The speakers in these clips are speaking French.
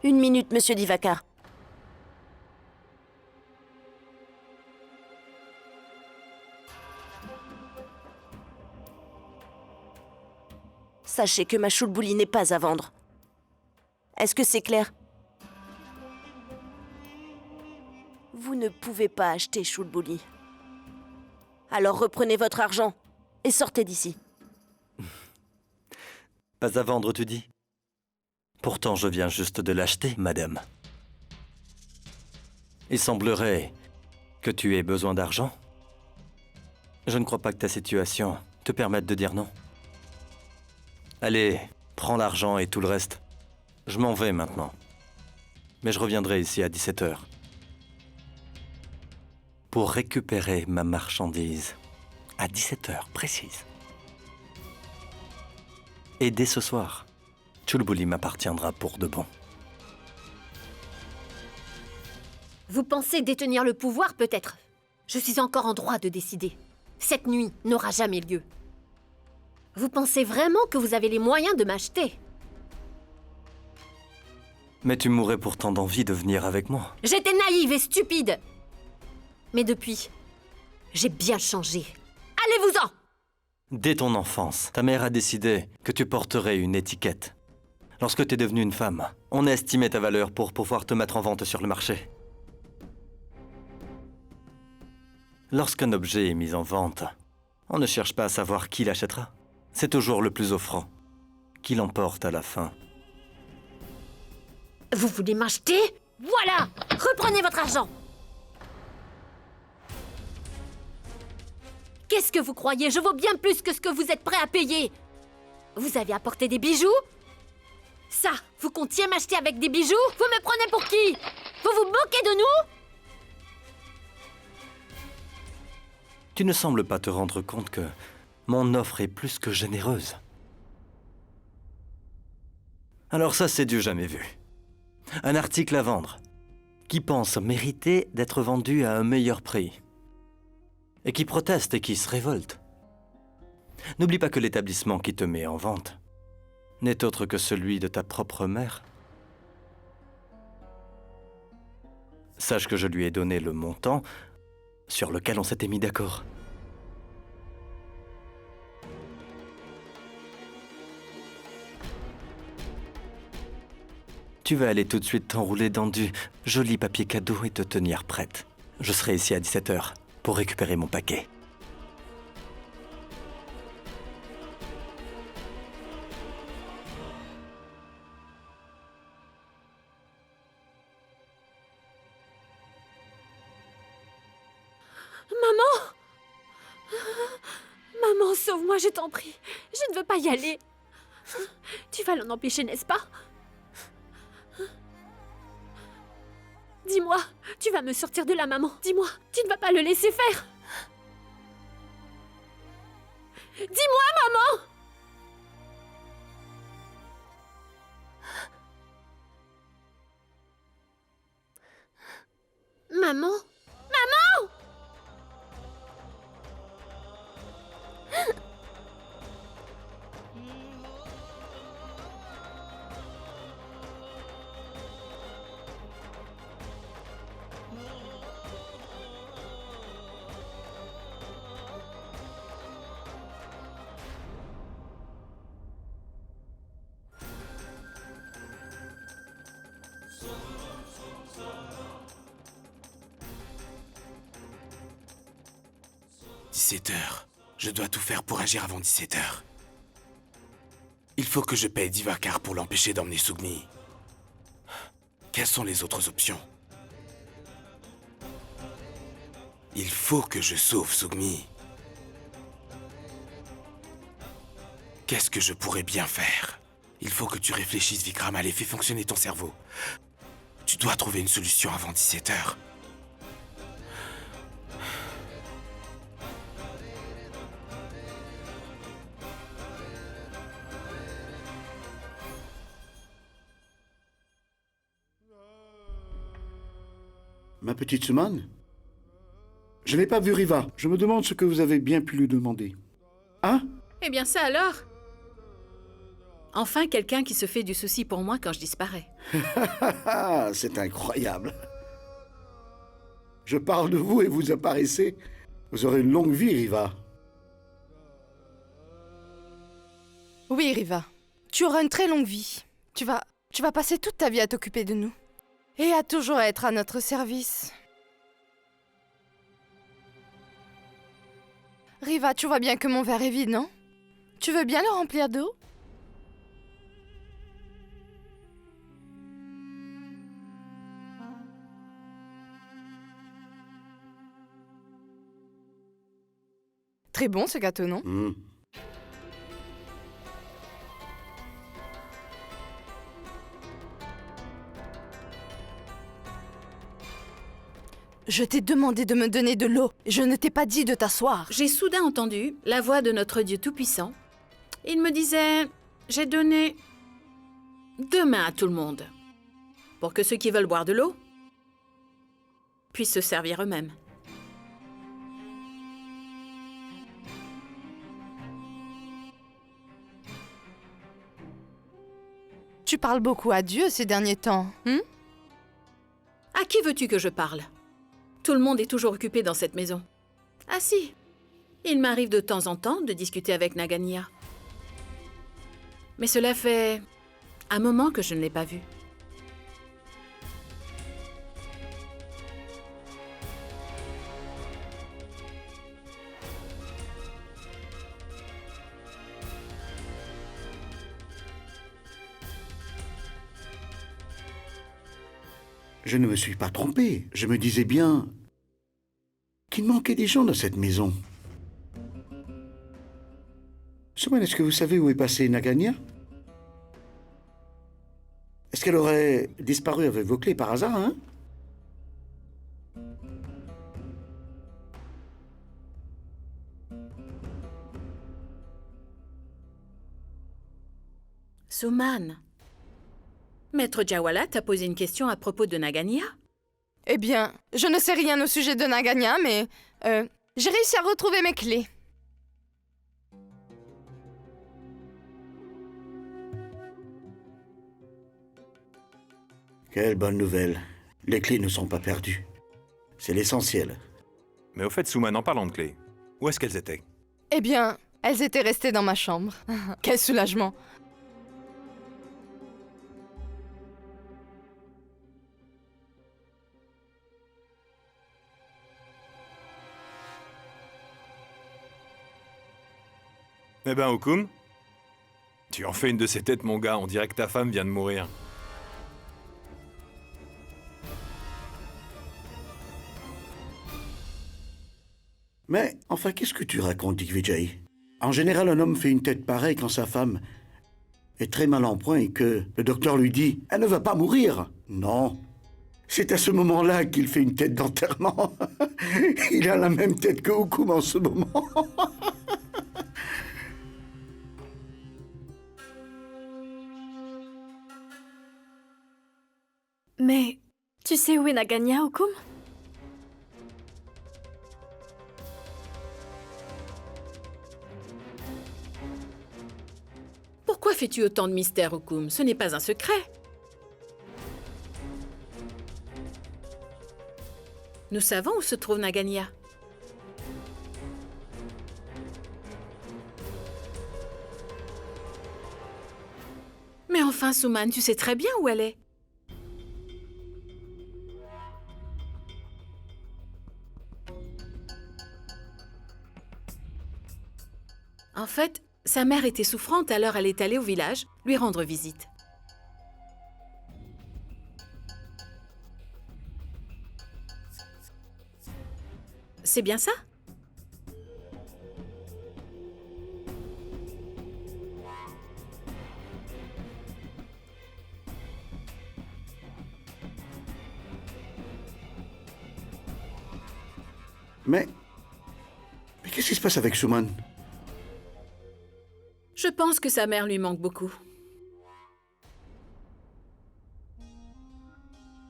Une minute, monsieur Divakar. Sachez que ma choulbouli n'est pas à vendre. Est-ce que c'est clair? Vous ne pouvez pas acheter choulbouli. Alors reprenez votre argent et sortez d'ici. Pas à vendre, tu dis? Pourtant, je viens juste de l'acheter, madame. Il semblerait que tu aies besoin d'argent. Je ne crois pas que ta situation te permette de dire non. Allez, prends l'argent et tout le reste. Je m'en vais maintenant. Mais je reviendrai ici à 17 h. Pour récupérer ma marchandise. À 17 h, précise. Et dès ce soir, Choulbouli m'appartiendra pour de bon. Vous pensez détenir le pouvoir, peut-être? Je suis encore en droit de décider. Cette nuit n'aura jamais lieu. Vous pensez vraiment que vous avez les moyens de m'acheter? Mais tu mourrais pourtant d'envie de venir avec moi. J'étais naïve et stupide. Mais depuis, j'ai bien changé. Allez-vous-en! Dès ton enfance, ta mère a décidé que tu porterais une étiquette. Lorsque tu es devenue une femme, on a estimé ta valeur pour pouvoir te mettre en vente sur le marché. Lorsqu'un objet est mis en vente, on ne cherche pas à savoir qui l'achètera. C'est toujours le plus offrant qui l'emporte à la fin. Vous voulez m'acheter? Voilà! Reprenez votre argent! Qu'est-ce que vous croyez? Je vaux bien plus que ce que vous êtes prêt à payer. Vous avez apporté des bijoux? Ça, vous comptiez m'acheter avec des bijoux? Vous me prenez pour qui? Vous vous moquez de nous? Tu ne sembles pas te rendre compte que mon offre est plus que généreuse. Alors ça, c'est du jamais vu. Un article à vendre qui pense mériter d'être vendu à un meilleur prix et qui proteste et qui se révolte. N'oublie pas que l'établissement qui te met en vente n'est autre que celui de ta propre mère. Sache que je lui ai donné le montant sur lequel on s'était mis d'accord. Tu vas aller tout de suite t'enrouler dans du joli papier cadeau et te tenir prête. Je serai ici à 17 h pour récupérer mon paquet. Maman! Maman, sauve-moi, je t'en prie. Je ne veux pas y aller. Tu vas l'en empêcher, n'est-ce pas? Dis-moi, tu vas me sortir de là, maman. Dis-moi, tu ne vas pas le laisser faire. Dis-moi, maman! Maman? Maman! « 17 h. Je dois tout faire pour agir avant 17 h. Il faut que je paye Divakar pour l'empêcher d'emmener Sugni. Quelles sont les autres options? Il faut que je sauve Sugni. Qu'est-ce que je pourrais bien faire? Il faut que tu réfléchisses, Vikram. Allez, fais fonctionner ton cerveau. Tu dois trouver une solution avant 17 h. Ma petite Suman? Je n'ai pas vu Riva. Je me demande ce que vous avez bien pu lui demander. Hein? Eh bien ça alors! Enfin quelqu'un qui se fait du souci pour moi quand je disparais. Ah, c'est incroyable. Je parle de vous et vous apparaissez. Vous aurez une longue vie, Riva. Oui, Riva. Tu auras une très longue vie. Tu vas passer toute ta vie à t'occuper de nous. Et à toujours être à notre service. Riva, tu vois bien que mon verre est vide, non? Tu veux bien le remplir d'eau? Très bon ce gâteau, non? Je t'ai demandé de me donner de l'eau. Je ne t'ai pas dit de t'asseoir. J'ai soudain entendu la voix de notre Dieu Tout-Puissant. Il me disait « J'ai donné 2 mains à tout le monde pour que ceux qui veulent boire de l'eau puissent se servir eux-mêmes. » Tu parles beaucoup à Dieu ces derniers temps, À qui veux-tu que je parle? Tout le monde est toujours occupé dans cette maison. Ah si, il m'arrive de temps en temps de discuter avec Nagania. Mais cela fait un moment que je ne l'ai pas vu. Je ne me suis pas trompé. Je me disais bien qu'il manquait des gens dans cette maison. Suman, est-ce que vous savez où est passée Nagania? Est-ce qu'elle aurait disparu avec vos clés par hasard, hein? Suman, Maître Jawala t'a posé une question à propos de Nagania? Eh bien, je ne sais rien au sujet de Nagania, mais j'ai réussi à retrouver mes clés. Quelle bonne nouvelle. Les clés ne sont pas perdues. C'est l'essentiel. Mais au fait, Suman, en parlant de clés, où est-ce qu'elles étaient? Eh bien, elles étaient restées dans ma chambre. Quel soulagement. Eh ben, Okoum, tu en fais une de ces têtes, mon gars. On dirait que ta femme vient de mourir. Mais, enfin, qu'est-ce que tu racontes, Digvijay? En général, un homme fait une tête pareille quand sa femme est très mal en point et que le docteur lui dit « Elle ne va pas mourir !» Non. C'est à ce moment-là qu'il fait une tête d'enterrement. Il a la même tête que Okoum en ce moment. Mais tu sais où est Nagania, Okoum? Pourquoi fais-tu autant de mystère, Okoum? Ce n'est pas un secret. Nous savons où se trouve Nagania. Mais enfin, Suman, tu sais très bien où elle est. En fait, sa mère était souffrante, alors elle est allée au village lui rendre visite. C'est bien ça? Mais qu'est-ce qui se passe avec Suman? Je pense que sa mère lui manque beaucoup.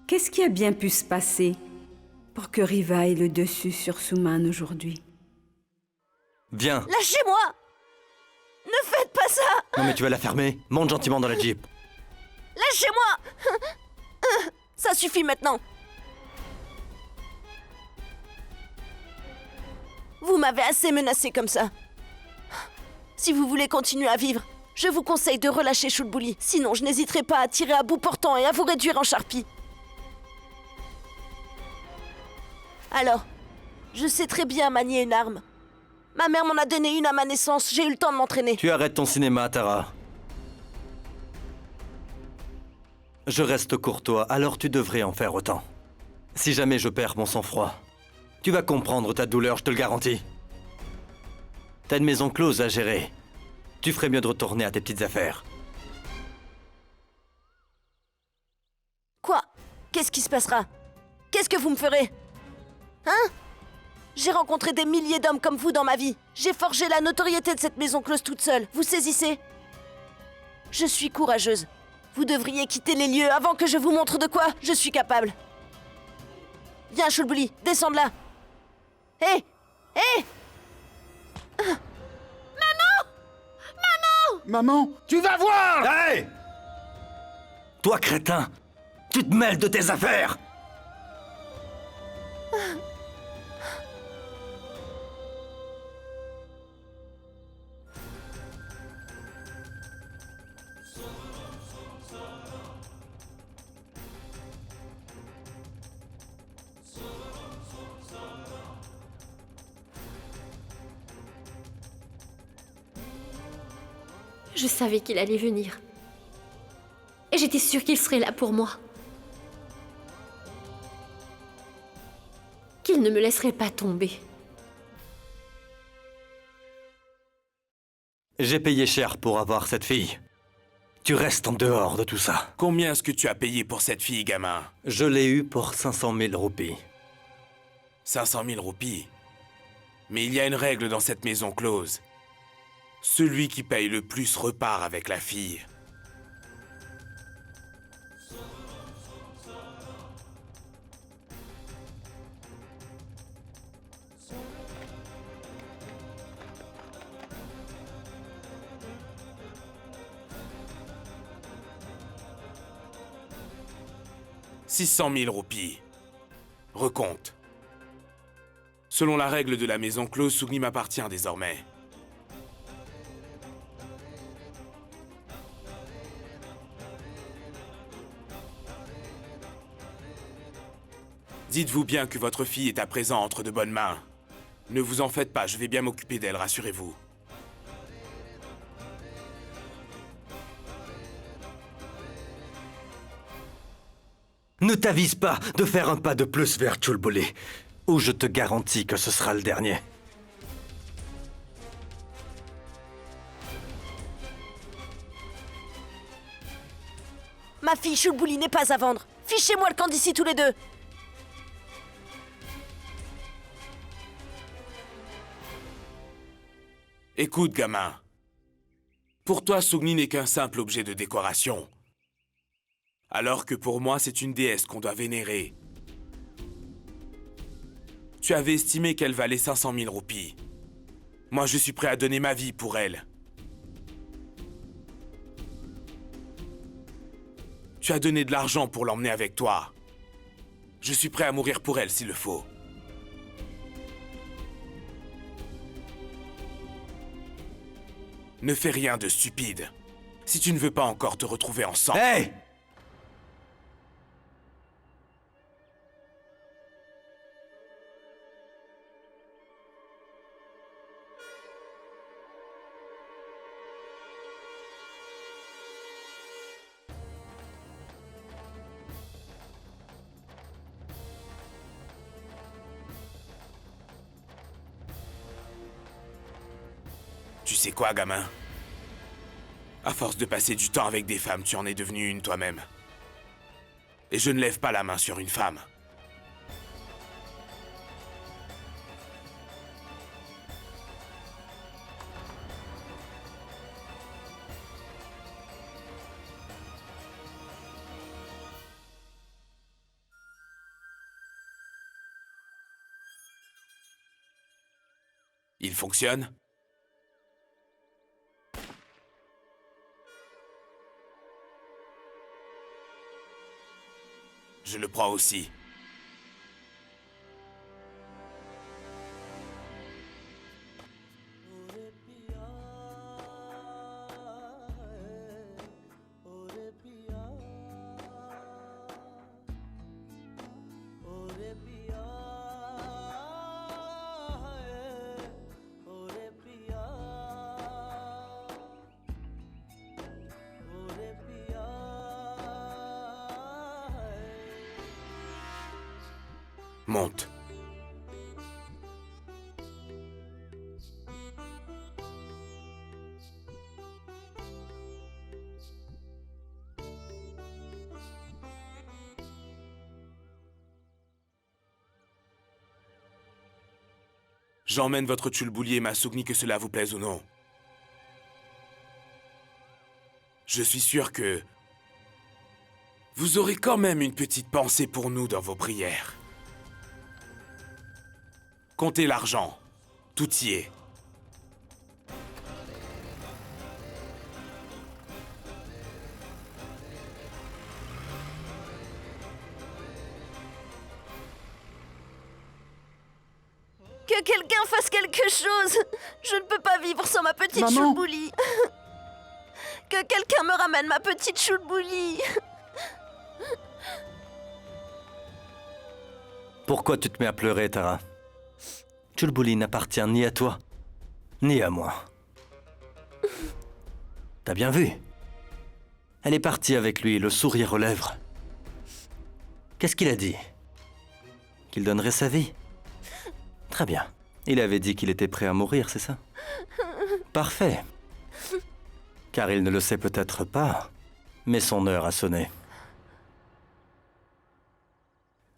Qu'est-ce qui a bien pu se passer pour que Riva ait le dessus sur Suman aujourd'hui? Viens. Lâchez-moi! Ne faites pas ça! Non mais tu vas la fermer. Monte gentiment dans la Jeep. Lâchez-moi! Ça suffit maintenant! Vous m'avez assez menacé comme ça. Si vous voulez continuer à vivre, je vous conseille de relâcher Shulbuli. Sinon, je n'hésiterai pas à tirer à bout portant et à vous réduire en charpie. Alors, je sais très bien manier une arme. Ma mère m'en a donné une à ma naissance, j'ai eu le temps de m'entraîner. Tu arrêtes ton cinéma, Tara. Je reste courtois, alors tu devrais en faire autant. Si jamais je perds mon sang-froid, tu vas comprendre ta douleur, je te le garantis. T'as une maison close à gérer. Tu ferais mieux de retourner à tes petites affaires. Quoi? Qu'est-ce qui se passera? Qu'est-ce que vous me ferez? Hein? J'ai rencontré des milliers d'hommes comme vous dans ma vie. J'ai forgé la notoriété de cette maison close toute seule. Vous saisissez? Je suis courageuse. Vous devriez quitter les lieux avant que je vous montre de quoi je suis capable. Viens, Shulbuli, descends de là. Hé! Hé! Maman, tu vas voir! Hey! Toi, crétin! Tu te mêles de tes affaires! Je savais qu'il allait venir. Et j'étais sûre qu'il serait là pour moi. Qu'il ne me laisserait pas tomber. J'ai payé cher pour avoir cette fille. Tu restes en dehors de tout ça. Combien est-ce que tu as payé pour cette fille, gamin? Je l'ai eue pour 500 000 roupies. 500 000 roupies. Mais il y a une règle dans cette maison close. Celui qui paye le plus repart avec la fille. « 600 000 roupies. Recompte. Selon la règle de la maison close, Sugni m'appartient désormais. Dites-vous bien que votre fille est à présent entre de bonnes mains. Ne vous en faites pas, je vais bien m'occuper d'elle, rassurez-vous. Ne t'avise pas de faire un pas de plus vers Shulbuli, ou je te garantis que ce sera le dernier. Ma fille Shulbuli n'est pas à vendre. Fichez-moi le camp d'ici tous les deux. Écoute, gamin. Pour toi, Sugni n'est qu'un simple objet de décoration. Alors que pour moi, c'est une déesse qu'on doit vénérer. Tu avais estimé qu'elle valait 500 000 roupies. Moi, je suis prêt à donner ma vie pour elle. Tu as donné de l'argent pour l'emmener avec toi. Je suis prêt à mourir pour elle s'il le faut. Ne fais rien de stupide. Si tu ne veux pas encore te retrouver en sang... Hey! Tu sais quoi, gamin? À force de passer du temps avec des femmes, tu en es devenu une toi-même. Et je ne lève pas la main sur une femme. Il fonctionne? Je le crois aussi. Monte. J'emmène votre Chulbuli et ma Sougni, que cela vous plaise ou non. Je suis sûr que vous aurez quand même une petite pensée pour nous dans vos prières. Comptez l'argent. Tout y est. Que quelqu'un fasse quelque chose. Je ne peux pas vivre sans ma petite Maman. Chulbuli. Que quelqu'un me ramène ma petite Chulbuli. Pourquoi tu te mets à pleurer, Tara? Chulbuli n'appartient ni à toi, ni à moi. T'as bien vu? Elle est partie avec lui, le sourire aux lèvres. Qu'est-ce qu'il a dit? Qu'il donnerait sa vie? Très bien. Il avait dit qu'il était prêt à mourir, c'est ça? Parfait. Car il ne le sait peut-être pas, mais son heure a sonné.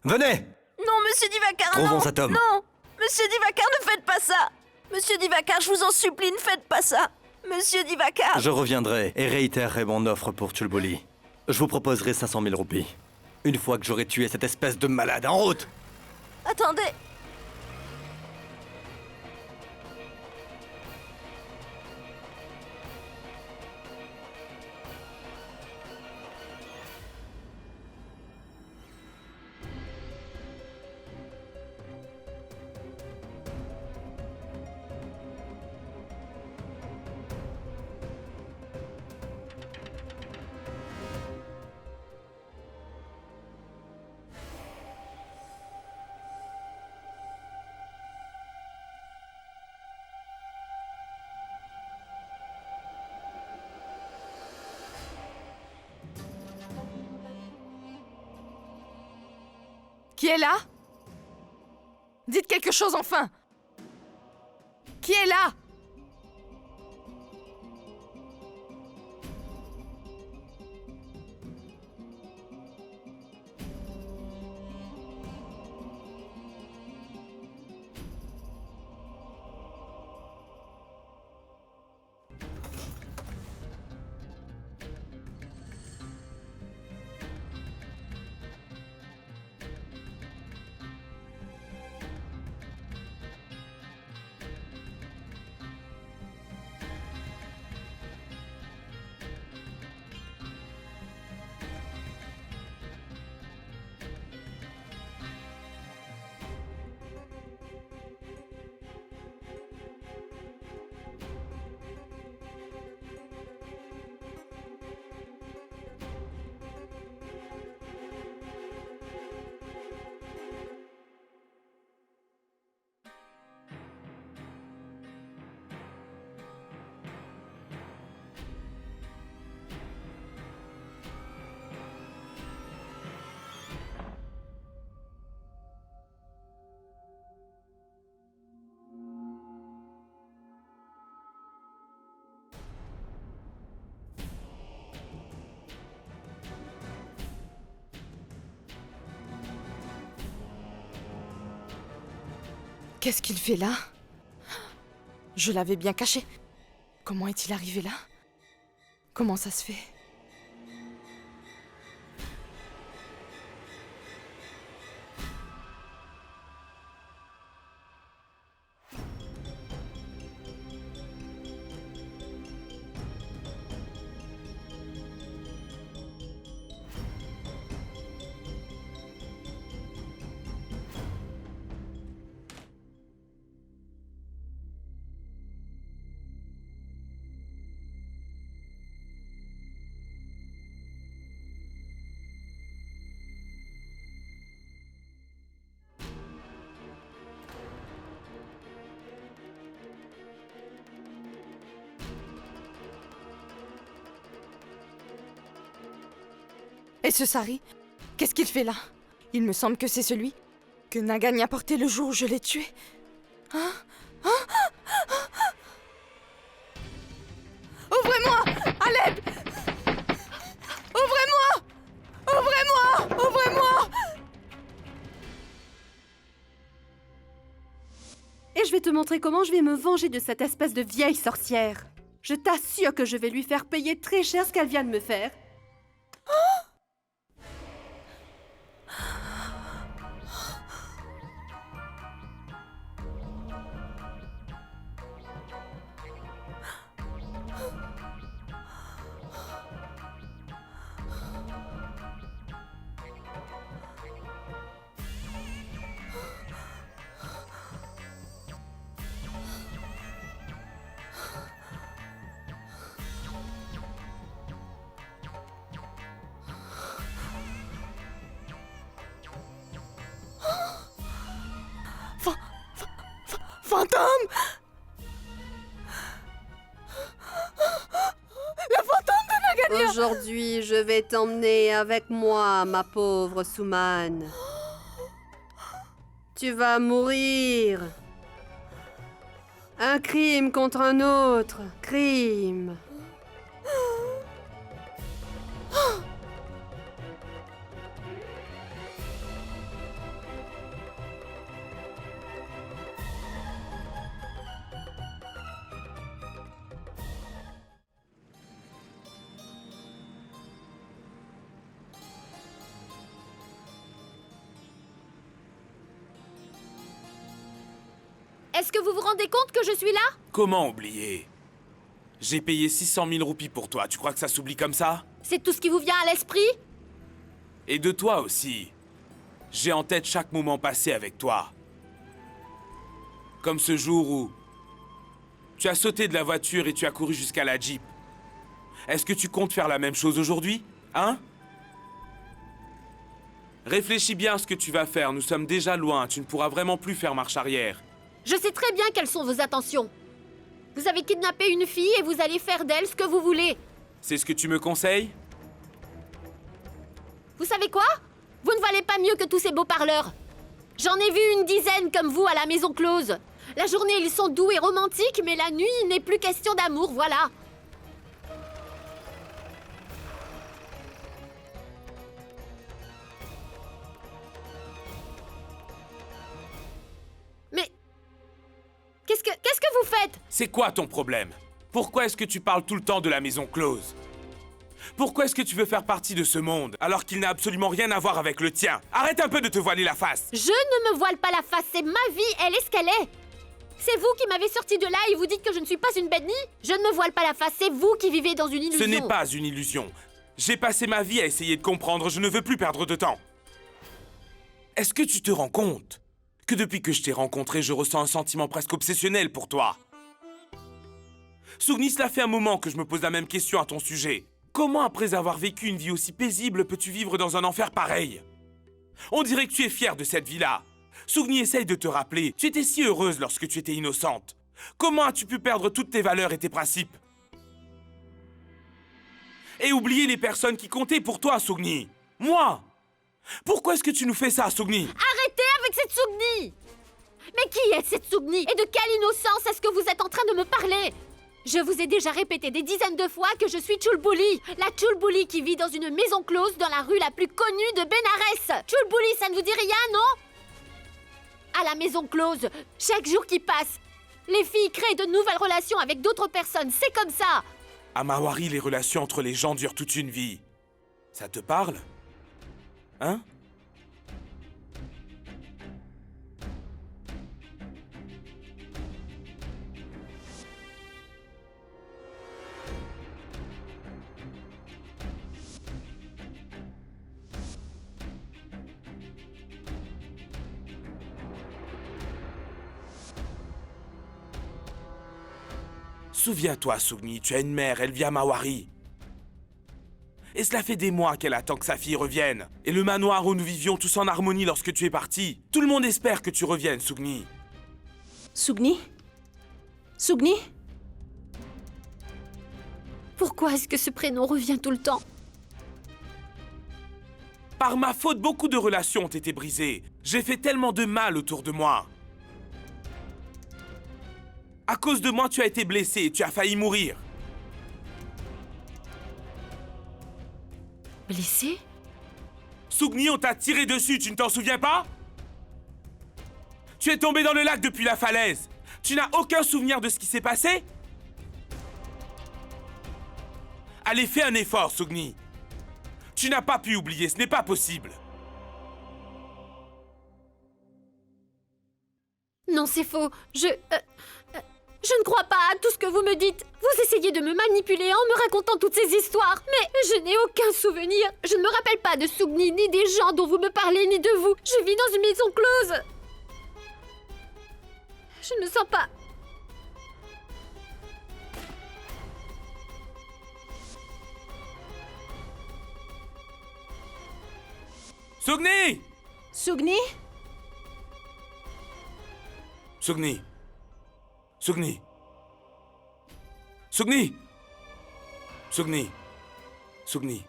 Venez! Non, monsieur Divakar, Trouvons non. cet homme. Non, monsieur Divakar, ne faites pas ça. Monsieur Divakar, je vous en supplie, ne faites pas ça. Monsieur Divakar. Je reviendrai et réitérerai mon offre pour Chulbuli. Je vous proposerai 500 000 roupies. Une fois que j'aurai tué cette espèce de malade. En route! Attendez. Qui est là? Dites quelque chose enfin! Qui est là? Qu'est-ce qu'il fait là? Je l'avais bien caché. Comment est-il arrivé là? Comment ça se fait? Et ce Sari, qu'est-ce qu'il fait là? Il me semble que c'est celui que Naganya portait le jour où je l'ai tué. Hein? Ouvrez-moi! À l'aide! Ouvrez-moi! Ouvrez-moi! Ouvrez-moi! Et je vais te montrer comment je vais me venger de cette espèce de vieille sorcière. Je t'assure que je vais lui faire payer très cher ce qu'elle vient de me faire. Fantôme! Le fantôme de Naganya! Aujourd'hui, je vais t'emmener avec moi, ma pauvre Soumane. Tu vas mourir. Un crime contre un autre. Crime. Est-ce que vous vous rendez compte que je suis là? Comment oublier? J'ai payé 600 000 roupies pour toi, tu crois que ça s'oublie comme ça? C'est tout ce qui vous vient à l'esprit? Et de toi aussi. J'ai en tête chaque moment passé avec toi. Comme ce jour où tu as sauté de la voiture et tu as couru jusqu'à la Jeep. Est-ce que tu comptes faire la même chose aujourd'hui? Hein? Réfléchis bien à ce que tu vas faire, nous sommes déjà loin, tu ne pourras vraiment plus faire marche arrière. Je sais très bien quelles sont vos intentions. Vous avez kidnappé une fille et vous allez faire d'elle ce que vous voulez. C'est ce que tu me conseilles? Vous savez quoi? Vous ne valez pas mieux que tous ces beaux parleurs. J'en ai vu une dizaine comme vous à la maison close. La journée, ils sont doux et romantiques, mais la nuit, il n'est plus question d'amour, voilà. Mais... Qu'est-ce que vous faites? C'est quoi ton problème? Pourquoi est-ce que tu parles tout le temps de la maison close? Pourquoi est-ce que tu veux faire partie de ce monde alors qu'il n'a absolument rien à voir avec le tien? Arrête un peu de te voiler la face! Je ne me voile pas la face, c'est ma vie, elle est ce qu'elle est. C'est vous qui m'avez sorti de là et vous dites que je ne suis pas une bête nid? Je ne me voile pas la face, c'est vous qui vivez dans une illusion. Ce n'est pas une illusion. J'ai passé ma vie à essayer de comprendre, je ne veux plus perdre de temps. Est-ce que tu te rends compte que depuis que je t'ai rencontré, je ressens un sentiment presque obsessionnel pour toi? Sougni, cela fait un moment que je me pose la même question à ton sujet. Comment, après avoir vécu une vie aussi paisible, peux-tu vivre dans un enfer pareil? On dirait que tu es fière de cette vie-là. Sougni, essaye de te rappeler, tu étais si heureuse lorsque tu étais innocente. Comment as-tu pu perdre toutes tes valeurs et tes principes? Et oublier les personnes qui comptaient pour toi, Sougni. Moi! Pourquoi est-ce que tu nous fais ça, Sougni? Arrêtez avec cette Sougni! Mais qui est cette Sougni? Et de quelle innocence est-ce que vous êtes en train de me parler? Je vous ai déjà répété des dizaines de fois que je suis Chulbuli, la Chulbuli qui vit dans une maison close dans la rue la plus connue de Bénarès. Chulbuli, ça ne vous dit rien, non? À la maison close, chaque jour qui passe, les filles créent de nouvelles relations avec d'autres personnes, c'est comme ça. À Mawari, les relations entre les gens durent toute une vie. Ça te parle? Hein? Souviens-toi, Sougni, tu as une mère, elle vit à Mawari. Et cela fait des mois qu'elle attend que sa fille revienne. Et le manoir où nous vivions tous en harmonie lorsque tu es parti. Tout le monde espère que tu reviennes, Sougni. Sougni? Sougni? Pourquoi est-ce que ce prénom revient tout le temps? Par ma faute, beaucoup de relations ont été brisées. J'ai fait tellement de mal autour de moi. À cause de moi, tu as été blessé et tu as failli mourir. Blessé? Sugni, on t'a tiré dessus, tu ne t'en souviens pas? Tu es tombé dans le lac depuis la falaise. Tu n'as aucun souvenir de ce qui s'est passé? Allez, fais un effort, Sugni. Tu n'as pas pu oublier, ce n'est pas possible. Non, c'est faux. Je ne crois pas à tout ce que vous me dites. Vous essayez de me manipuler en me racontant toutes ces histoires. Mais je n'ai aucun souvenir. Je ne me rappelle pas de Sugni, ni des gens dont vous me parlez, ni de vous. Je vis dans une maison close. Je ne me sens pas... Sugni! Sugni? Sugni. Sugni. Sugni. Sugni. Sugni.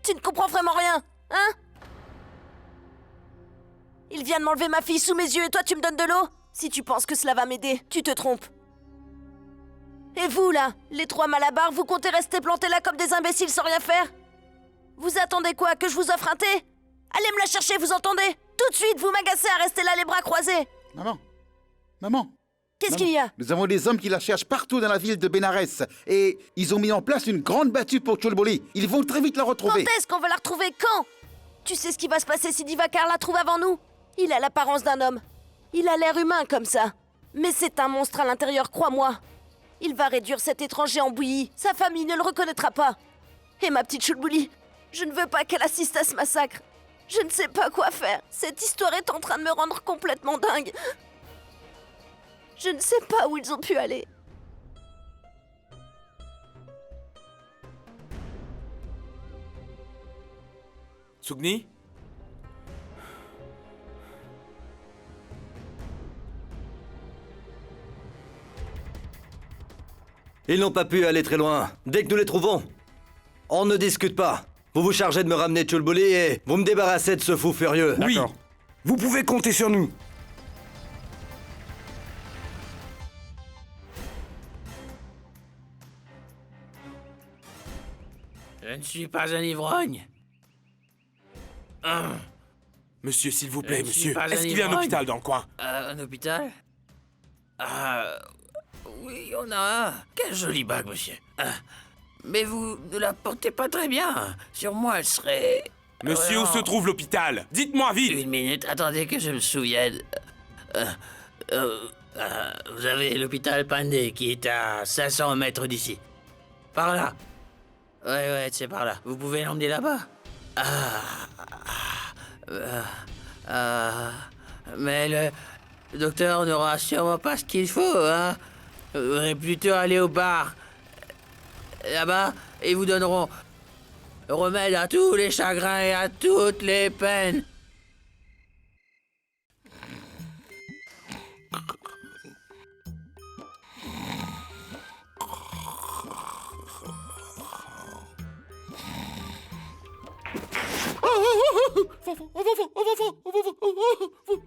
Tu ne comprends vraiment rien, hein? Il vient de m'enlever ma fille sous mes yeux et toi tu me donnes de l'eau? Si tu penses que cela va m'aider, tu te trompes. Et vous, là, les trois malabars, vous comptez rester plantés là comme des imbéciles sans rien faire? Vous attendez quoi? Que je vous offre un thé? Allez me la chercher, vous entendez? Tout de suite, vous m'agacez à rester là les bras croisés. Maman, maman. Qu'est-ce qu'il y a? Nous avons des hommes qui la cherchent partout dans la ville de Bénarès. Et ils ont mis en place une grande battue pour Chulbuli. Ils vont très vite la retrouver. Quand est-ce qu'on va la retrouver? Quand? Tu sais ce qui va se passer si Divakar la trouve avant nous? Il a l'apparence d'un homme. Il a l'air humain comme ça. Mais c'est un monstre à l'intérieur, crois-moi. Il va réduire cet étranger en bouillie. Sa famille ne le reconnaîtra pas. Et ma petite Chulbuli, je ne veux pas qu'elle assiste à ce massacre. Je ne sais pas quoi faire. Cette histoire est en train de me rendre complètement dingue. Je ne sais pas où ils ont pu aller. Sugni? Ils n'ont pas pu aller très loin. Dès que nous les trouvons, on ne discute pas. Vous vous chargez de me ramener Chulbuli et vous me débarrassez de ce fou furieux. Oui, vous pouvez compter sur nous. Je ne suis pas un ivrogne. Monsieur, s'il vous plaît, Je ne suis monsieur. pas Est-ce un qu'il y a un ivrogne. hôpital dans le coin? Un hôpital? Oui, on a un. Quelle jolie bague, monsieur. Mais vous ne la portez pas très bien. Sur moi, elle serait... Monsieur, où se trouve l'hôpital? Dites-moi vite! Une minute, attendez que je me souvienne. Vous avez l'hôpital Pandey qui est à 500 mètres d'ici. Par là. Ouais, c'est par là. Vous pouvez l'emmener là-bas? Mais le docteur n'aura sûrement pas ce qu'il faut, hein? Vous devriez plutôt aller au bar. Là-bas, ils vous donneront remède à tous les chagrins et à toutes les peines.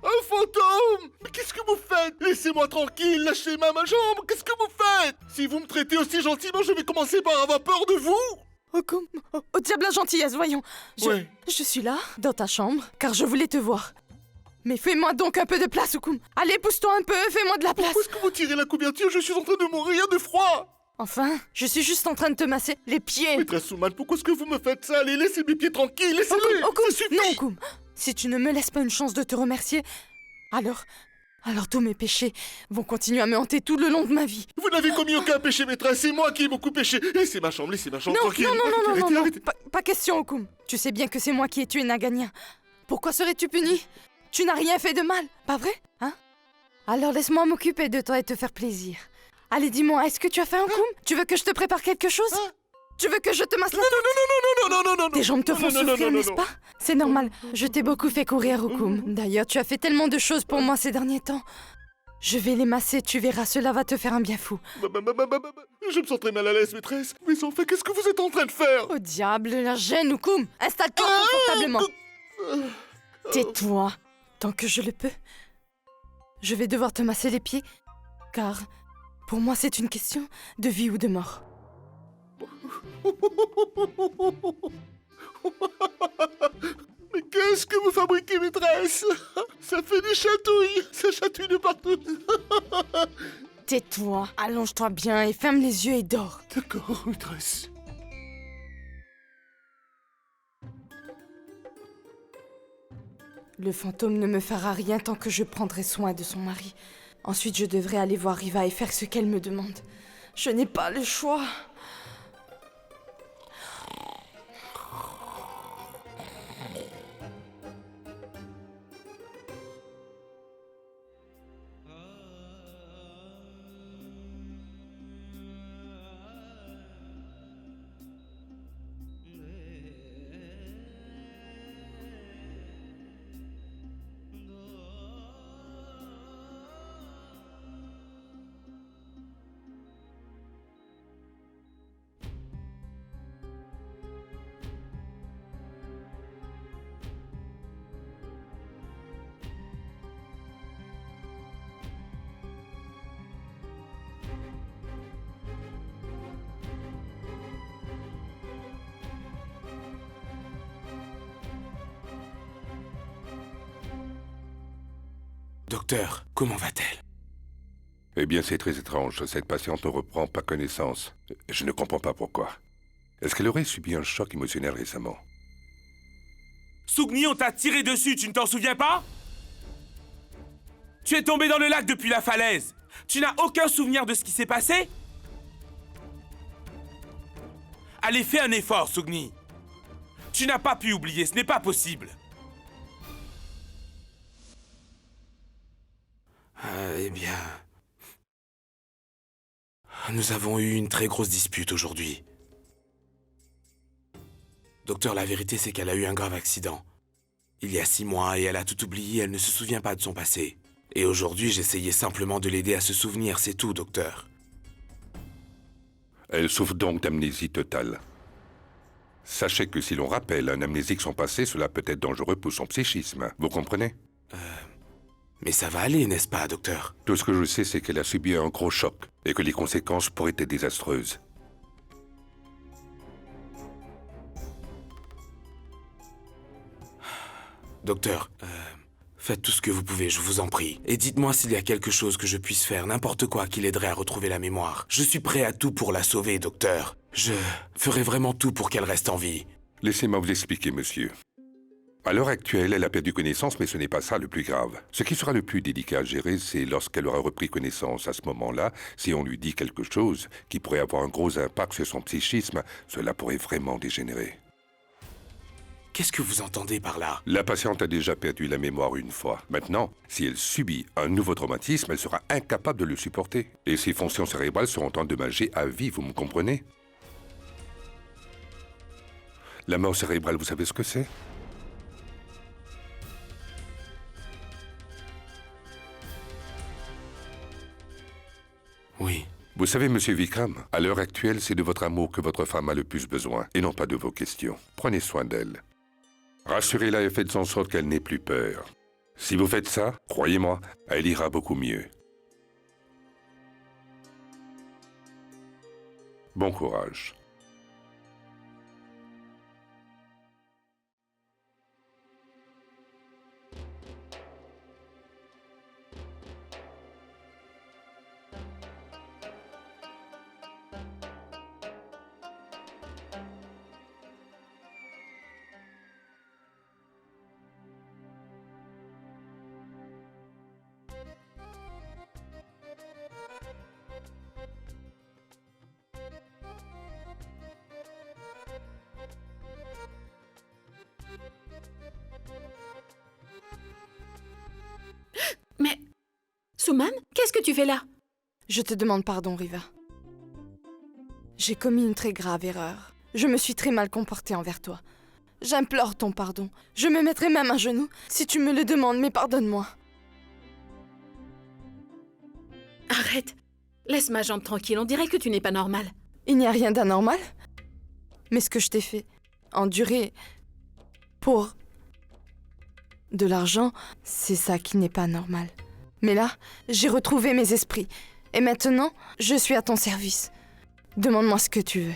Un fantôme! Mais qu'est-ce que vous faites? Laissez-moi tranquille, lâchez ma jambe, qu'est-ce que vous faites? Si vous me traitez aussi gentiment, je vais commencer par avoir peur de vous! Au diable la gentillesse, voyons. Je suis là, dans ta chambre, car je voulais te voir. Mais fais-moi donc un peu de place, Oukoum. Allez, pousse-toi un peu, fais-moi de la place. Pourquoi est-ce que vous tirez la couverture? Je suis en train de mourir de froid! Enfin, je suis juste en train de te masser les pieds. Maîtresse Souman, pourquoi est-ce que vous me faites ça? Allez, laissez mes pieds tranquilles, laissez-les! Oukoum, Ça suffit! non, Oukoum. Si tu ne me laisses pas une chance de te remercier, alors tous mes péchés vont continuer à me hanter tout le long de ma vie. Vous n'avez commis aucun péché, maîtresse, c'est moi qui ai beaucoup péché. Laissez ma chambre tranquille. Non, pas question, Oukoum. Tu sais bien que c'est moi qui ai tué Nagania. Pourquoi serais-tu puni? Tu n'as rien fait de mal, pas vrai? Hein? Alors laisse-moi m'occuper de toi et te faire plaisir. Allez, dis-moi, est-ce que tu as faim, Oukoum? Tu veux que je te prépare quelque chose? Tu veux que je te masse la tête? Non. Tes jambes te font souffrir, n'est-ce pas? C'est normal, je t'ai beaucoup fait courir, Oukoum. D'ailleurs, tu as fait tellement de choses pour moi ces derniers temps. Je vais les masser, tu verras, cela va te faire un bien fou. Je me sens très mal à l'aise, maîtresse. Mais enfin, qu'est-ce que vous êtes en train de faire? Au diable, la gêne, Oukoum. Installe-toi confortablement. Tais-toi, tant que je le peux. Je vais devoir te masser les pieds, car pour moi c'est une question de vie ou de mort. Mais qu'est-ce que vous fabriquez, maîtresse? Ça fait des chatouilles. Ça chatouille de partout. Tais-toi, allonge-toi bien et ferme les yeux et dors. D'accord, maîtresse. Le fantôme ne me fera rien tant que je prendrai soin de son mari. Ensuite, je devrai aller voir Riva et faire ce qu'elle me demande. Je n'ai pas le choix. Docteur, comment va-t-elle? Eh bien, c'est très étrange. Cette patiente ne reprend pas connaissance. Je ne comprends pas pourquoi. Est-ce qu'elle aurait subi un choc émotionnel récemment? Sougni, on t'a tiré dessus, tu ne t'en souviens pas? Tu es tombé dans le lac depuis la falaise. Tu n'as aucun souvenir de ce qui s'est passé? Allez, fais un effort, Sougni. Tu n'as pas pu oublier, ce n'est pas possible. Eh bien... Nous avons eu une très grosse dispute aujourd'hui. Docteur, la vérité, c'est qu'elle a eu un grave accident. Il y a 6 mois, et elle a tout oublié, elle ne se souvient pas de son passé. Et aujourd'hui, j'essayais simplement de l'aider à se souvenir, c'est tout, docteur. Elle souffre donc d'amnésie totale. Sachez que si l'on rappelle à un amnésique son passé, cela peut être dangereux pour son psychisme. Vous comprenez? Mais ça va aller, n'est-ce pas, docteur? Tout ce que je sais, c'est qu'elle a subi un gros choc et que les conséquences pourraient être désastreuses. Docteur, faites tout ce que vous pouvez, je vous en prie. Et dites-moi s'il y a quelque chose que je puisse faire, n'importe quoi qui l'aiderait à retrouver la mémoire. Je suis prêt à tout pour la sauver, docteur. Je ferai vraiment tout pour qu'elle reste en vie. Laissez-moi vous expliquer, monsieur. À l'heure actuelle, elle a perdu connaissance, mais ce n'est pas ça le plus grave. Ce qui sera le plus délicat à gérer, c'est lorsqu'elle aura repris connaissance. À ce moment-là, si on lui dit quelque chose qui pourrait avoir un gros impact sur son psychisme, cela pourrait vraiment dégénérer. Qu'est-ce que vous entendez par là? La patiente a déjà perdu la mémoire une fois. Maintenant, si elle subit un nouveau traumatisme, elle sera incapable de le supporter. Et ses fonctions cérébrales seront endommagées à vie, vous me comprenez? La mort cérébrale, vous savez ce que c'est? Oui. Vous savez, monsieur Vikram, à l'heure actuelle, c'est de votre amour que votre femme a le plus besoin, et non pas de vos questions. Prenez soin d'elle. Rassurez-la et faites en sorte qu'elle n'ait plus peur. Si vous faites ça, croyez-moi, elle ira beaucoup mieux. Bon courage. Mais... Souman, qu'est-ce que tu fais là? Je te demande pardon, Riva. J'ai commis une très grave erreur. Je me suis très mal comportée envers toi. J'implore ton pardon. Je me mettrai même à genoux si tu me le demandes, mais pardonne-moi. Arrête. Laisse ma jambe tranquille, on dirait que tu n'es pas normale. Il n'y a rien d'anormal. Mais ce que je t'ai fait endurer pour de l'argent, c'est ça qui n'est pas normal. Mais là, j'ai retrouvé mes esprits. Et maintenant, je suis à ton service. Demande-moi ce que tu veux.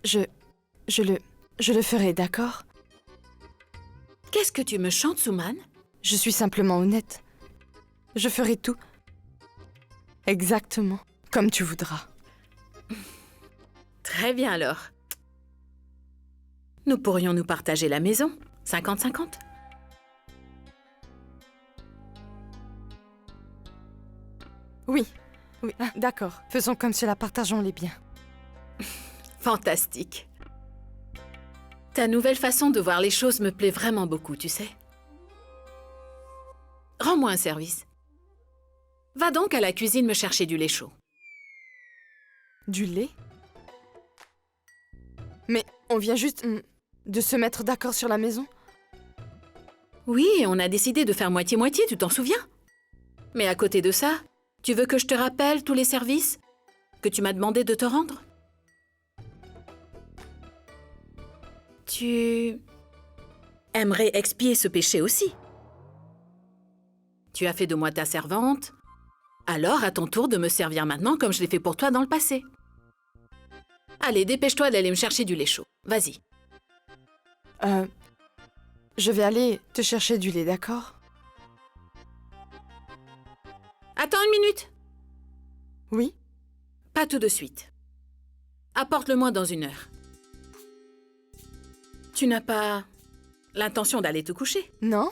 Je le ferai, d'accord? Qu'est-ce que tu me chantes, Suman? Je suis simplement honnête. Je ferai tout. Exactement comme tu voudras. Très bien alors. Nous pourrions nous partager la maison, 50-50. Oui, d'accord. Faisons comme cela, partageons les biens. Fantastique. Ta nouvelle façon de voir les choses me plaît vraiment beaucoup, tu sais. Rends-moi un service. Va donc à la cuisine me chercher du lait chaud. Du lait? Mais on vient juste de se mettre d'accord sur la maison? Oui, on a décidé de faire moitié-moitié, tu t'en souviens? Mais à côté de ça, tu veux que je te rappelle tous les services que tu m'as demandé de te rendre? Tu aimerais expier ce péché aussi? Tu as fait de moi ta servante, alors à ton tour de me servir maintenant comme je l'ai fait pour toi dans le passé. Allez, dépêche-toi d'aller me chercher du lait chaud. Vas-y. Je vais aller te chercher du lait, d'accord? Attends une minute. Oui? Pas tout de suite. Apporte-le-moi dans 1 heure. Tu n'as pas l'intention d'aller te coucher? Non.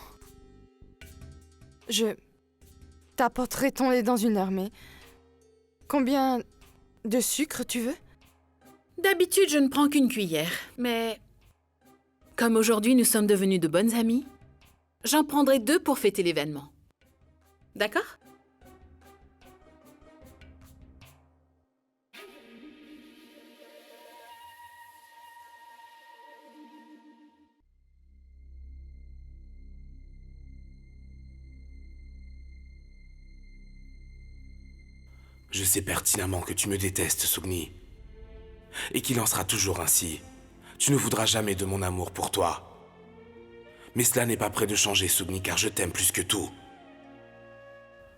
Je t'apporterai ton lait dans 1 heure, mais combien de sucre tu veux? D'habitude, je ne prends qu'une cuillère, mais comme aujourd'hui nous sommes devenus de bonnes amies, j'en prendrai 2 pour fêter l'événement. D'accord? Je sais pertinemment que tu me détestes, Sugni. Et qu'il en sera toujours ainsi. Tu ne voudras jamais de mon amour pour toi. Mais cela n'est pas près de changer, Sugni, car je t'aime plus que tout.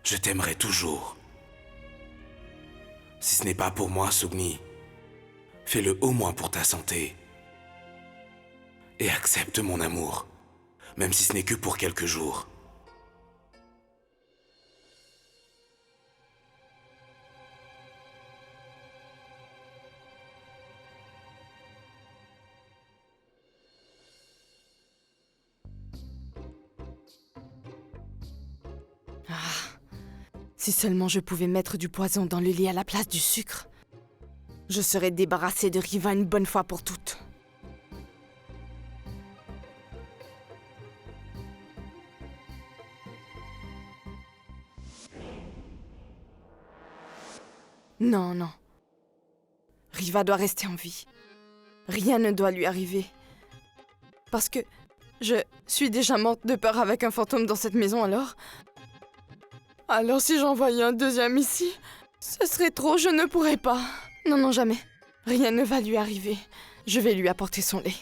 Je t'aimerai toujours. Si ce n'est pas pour moi, Sugni, fais-le au moins pour ta santé. Et accepte mon amour, même si ce n'est que pour quelques jours. Si seulement je pouvais mettre du poison dans le lait à la place du sucre, je serais débarrassée de Riva une bonne fois pour toutes. Non, non. Riva doit rester en vie. Rien ne doit lui arriver. Parce que je suis déjà morte de peur avec un fantôme dans cette maison alors... Alors si j'en voyais un deuxième ici, ce serait trop, je ne pourrais pas. Non, non, jamais. Rien ne va lui arriver. Je vais lui apporter son lait.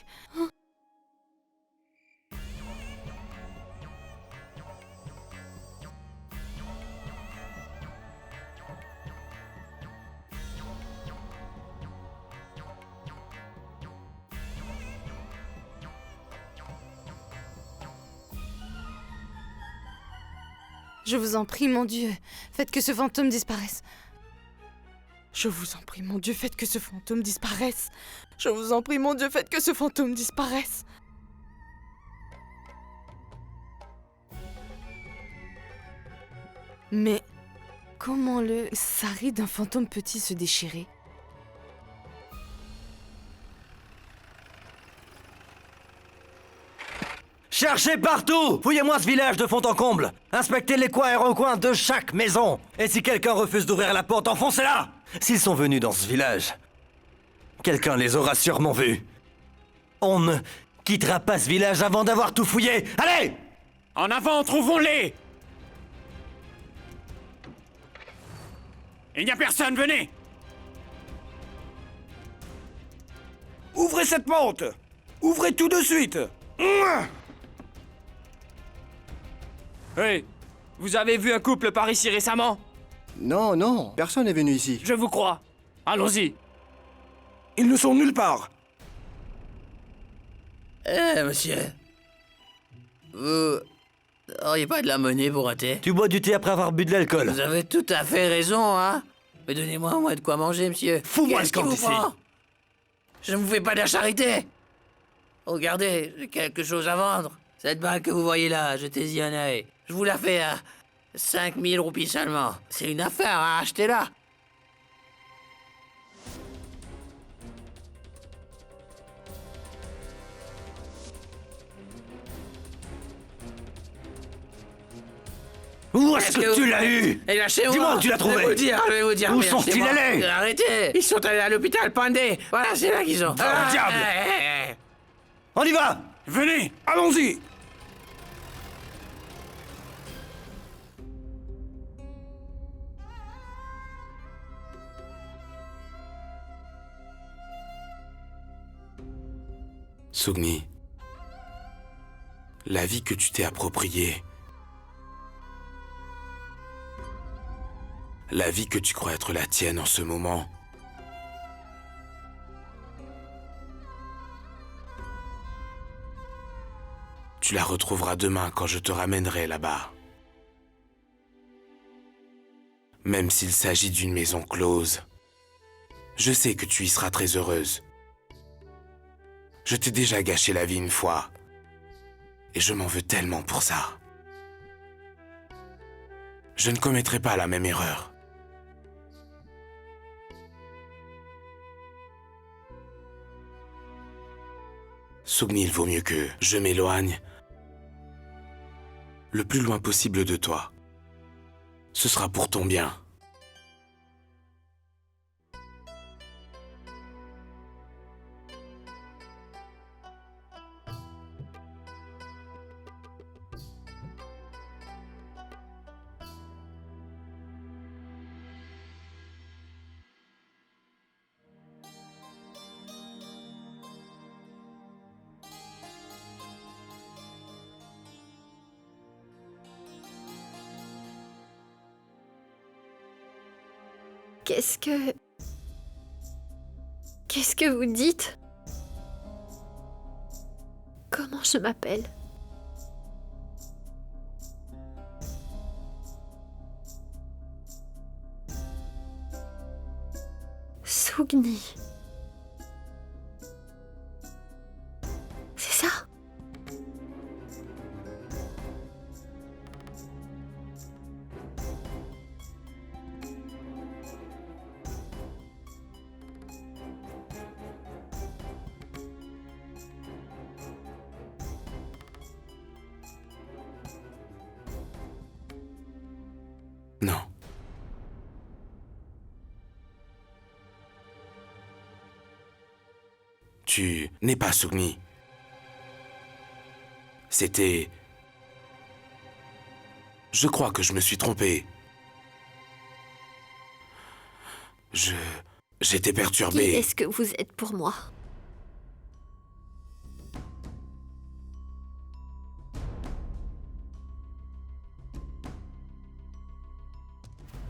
Je vous en prie, mon Dieu, faites que ce fantôme disparaisse. Je vous en prie, mon Dieu, faites que ce fantôme disparaisse. Je vous en prie, mon Dieu, faites que ce fantôme disparaisse. Mais comment le sari d'un fantôme peut-il se déchirer? Cherchez partout! Fouillez-moi ce village de fond en comble! Inspectez les coins et recoins de chaque maison! Et si quelqu'un refuse d'ouvrir la porte, enfoncez-la! S'ils sont venus dans ce village, quelqu'un les aura sûrement vus. On ne quittera pas ce village avant d'avoir tout fouillé! Allez! En avant, trouvons-les! Il n'y a personne, venez! Ouvrez cette porte! Ouvrez tout de suite! Hey! Vous avez vu un couple par ici récemment? Non, non, personne n'est venu ici. Je vous crois. Allons-y. Ils ne sont nulle part. Eh, monsieur. Vous n'auriez pas de la monnaie pour un thé? Tu bois du thé après avoir bu de l'alcool. Vous avez tout à fait raison, hein? Mais donnez-moi au moins de quoi manger, monsieur. Fous-moi Qu'est-ce le camp qui vous d'ici. prend? Je ne vous fais pas de la charité. Regardez, j'ai quelque chose à vendre. Cette bague que vous voyez là, jetez-y un œil. Je vous la fais à 5000 roupies seulement. C'est une affaire, hein, achetez-la. Où est-ce que tu l'as eu? Et là, chez moi. Dis-moi où tu l'as trouvé. Je vais vous dire. Où mais sont-ils chez moi. allés? Arrêtez. Ils sont allés à l'hôpital Pandé. Voilà, c'est là qu'ils sont. Ah, diable. On y va! Venez! Allons-y! Sugni, la vie que tu t'es appropriée, la vie que tu crois être la tienne en ce moment, tu la retrouveras demain quand je te ramènerai là-bas. Même s'il s'agit d'une maison close, je sais que tu y seras très heureuse. Je t'ai déjà gâché la vie une fois, et je m'en veux tellement pour ça. Je ne commettrai pas la même erreur. Sugni, il vaut mieux que je m'éloigne le plus loin possible de toi. Ce sera pour ton bien. Qu'est-ce que vous dites? Comment je m'appelle? Sugni. C'est ça? Non. Tu n'es pas Sugni. C'était... Je crois que je me suis trompé. J'étais perturbé. Qui est-ce que vous êtes pour moi?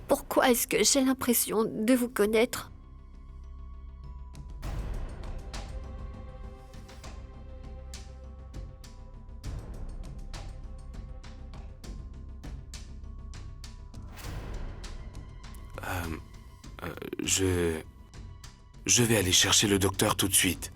Pourquoi est-ce que j'ai l'impression de vous connaître? Je vais aller chercher le docteur tout de suite.